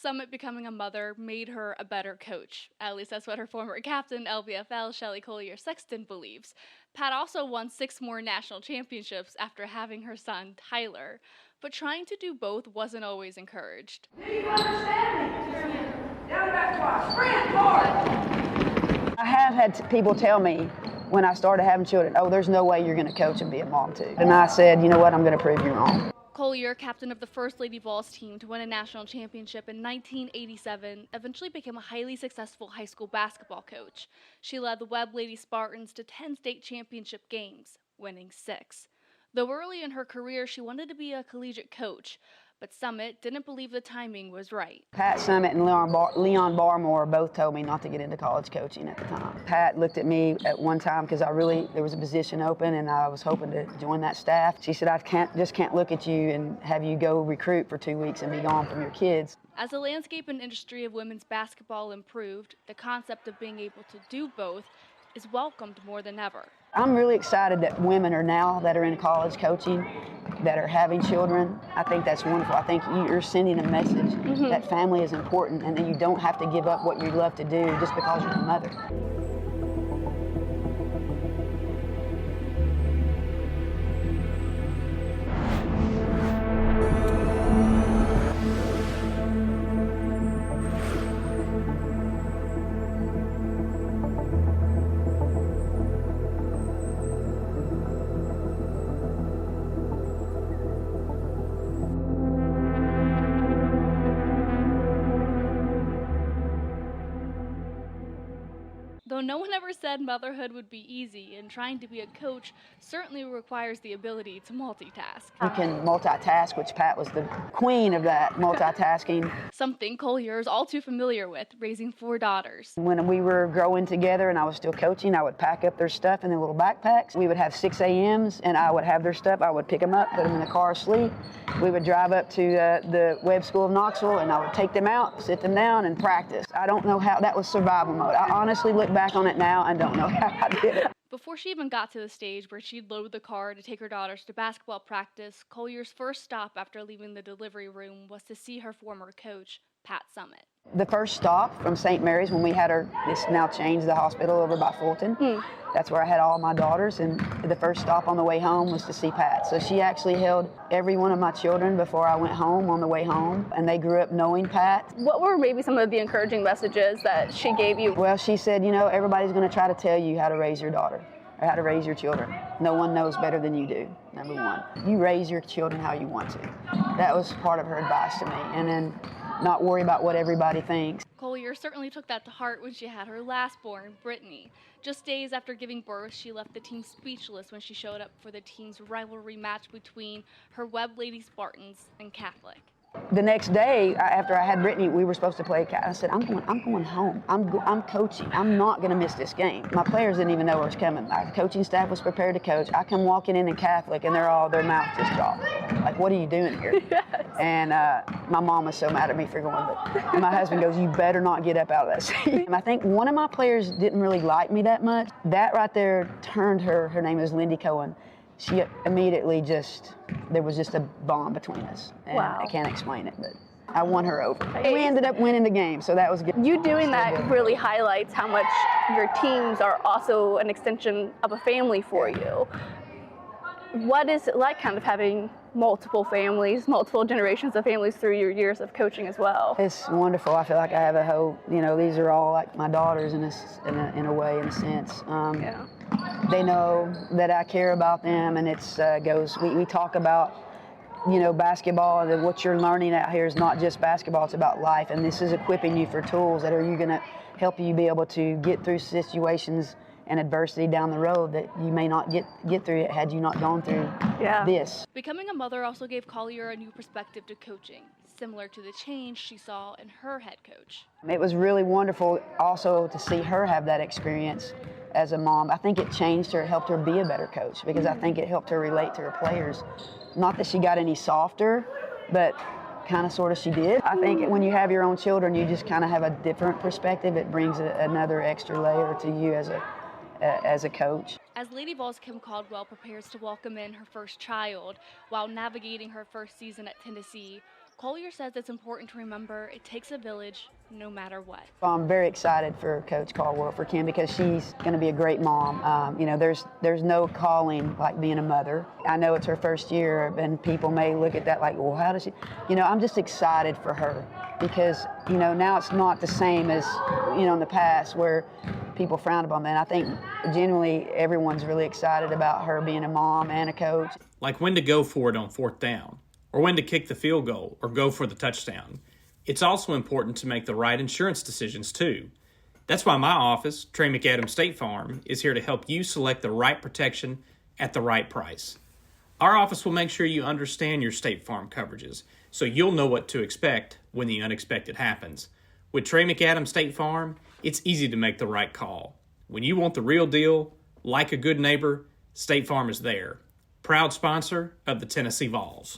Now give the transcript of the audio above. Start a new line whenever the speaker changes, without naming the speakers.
Summitt becoming a mother made her a better coach. At least that's what her former captain, LVFL Shelley Sexton believes. Pat also won 6 more national championships after having her son, Tyler. But trying to do both wasn't always encouraged.
Do you understand me? Down back twice. Sprint hard.
I have had people tell me when I started having children, oh, there's no way you're going to coach and be a mom too. And I said, you know what, I'm going to prove you wrong.
Collier, captain of the first Lady Vols team to win a national championship in 1987, eventually became a highly successful high school basketball coach. She led the Webb Lady Spartans to 10 state championship games, winning 6. Though early in her career, she wanted to be a collegiate coach, but Summitt didn't believe the timing was right.
Pat Summitt and Leon Barmore both told me not to get into college coaching at the time. Pat looked at me at one time because there was a position open and I was hoping to join that staff. She said, I just can't look at you and have you go recruit for 2 weeks and be gone from your kids.
As the landscape and industry of women's basketball improved, the concept of being able to do both is welcomed more than ever.
I'm really excited that women are now that are in college coaching, that are having children. I think that's wonderful. I think you're sending a message that family is important and that you don't have to give up what you love to do just because you're a mother.
Though no one ever said motherhood would be easy, and trying to be a coach certainly requires the ability to multitask.
You can multitask, which Pat was the queen of that, multitasking.
Something Collier is all too familiar with, raising 4 daughters.
When we were growing together and I was still coaching, I would pack up their stuff in their little backpacks. We would have 6 a.m.s and I would have their stuff. I would pick them up, put them in the car, sleep. We would drive up to the Webb School of Knoxville and I would take them out, sit them down and practice. I don't know how, that was survival mode. I honestly look back on it now and don't know how I did it.
Before she even got to the stage where she'd load the car to take her daughters to basketball practice, Collier's first stop after leaving the delivery room was to see her former coach, Pat Summitt.
The first stop from St. Mary's when we had her, this now changed the hospital over by Fulton. That's where I had all my daughters, and the first stop on the way home was to see Pat. So she actually held every one of my children before I went home on the way home, and they grew up knowing Pat.
What were maybe some of the encouraging messages that she gave you?
Well, she said, you know, everybody's going to try to tell you how to raise your daughter or how to raise your children. No one knows better than you do, number one. You raise your children how you want to. That was part of her advice to me. And then not worry about what everybody thinks.
Collier certainly took that to heart when she had her last born, Brittany. Just days after giving birth, she left the team speechless when she showed up for the team's rivalry match between her Webb Lady Spartans and Catholic.
The next day, after I had Brittany, we were supposed to play. I said, I'm going home. I'm coaching. I'm not going to miss this game. My players didn't even know it was coming. My coaching staff was prepared to coach. I come walking in Catholic, and their mouth just dropped. Like, what are you doing here?
Yes.
And my mom was so mad at me for going, but my husband goes, you better not get up out of that seat. And I think one of my players didn't really like me that much. That right there turned her name is Lindy Cohen. She immediately there was just a bond between us. And
wow.
I can't explain it, but I won her over. And we ended up winning the game, so that was good.
You doing that really highlights how much your teams are also an extension of a family for you. What is it like kind of having multiple families, multiple generations of families through your years of coaching as well?
It's wonderful. I feel like I have a whole, these are all like my daughters in a way, in a sense.
Yeah.
They know that I care about them, and we talk about, basketball, and what you're learning out here is not just basketball, it's about life, and this is equipping you for tools that are going to help you be able to get through situations and adversity down the road that you may not get through it had you not gone through this.
Becoming a mother also gave Collier a new perspective to coaching, similar to the change she saw in her head coach.
It was really wonderful also to see her have that experience as a mom. I think it changed her, it helped her be a better coach, because I think it helped her relate to her players. Not that she got any softer, but kind of sort of she did. I think when you have your own children, you just kind of have a different perspective. It brings another extra layer to you as a coach.
As Lady Vols' Kim Caldwell prepares to welcome in her first child while navigating her first season at Tennessee, Collier says it's important to remember it takes a village no matter what.
I'm very excited for Coach Caldwell, for Kim, because she's going to be a great mom. There's no calling like being a mother. I know it's her first year, and people may look at that like, well, how does she? I'm just excited for her because, now it's not the same as, in the past where people frowned upon that. I think genuinely everyone's really excited about her being a mom and a coach.
Like when to go for it on 4th down, or when to kick the field goal or go for the touchdown. It's also important to make the right insurance decisions too. That's why my office, Trey McAdams State Farm, is here to help you select the right protection at the right price. Our office will make sure you understand your State Farm coverages so you'll know what to expect when the unexpected happens. With Trey McAdams State Farm, it's easy to make the right call. When you want the real deal, like a good neighbor, State Farm is there. Proud sponsor of the Tennessee Vols.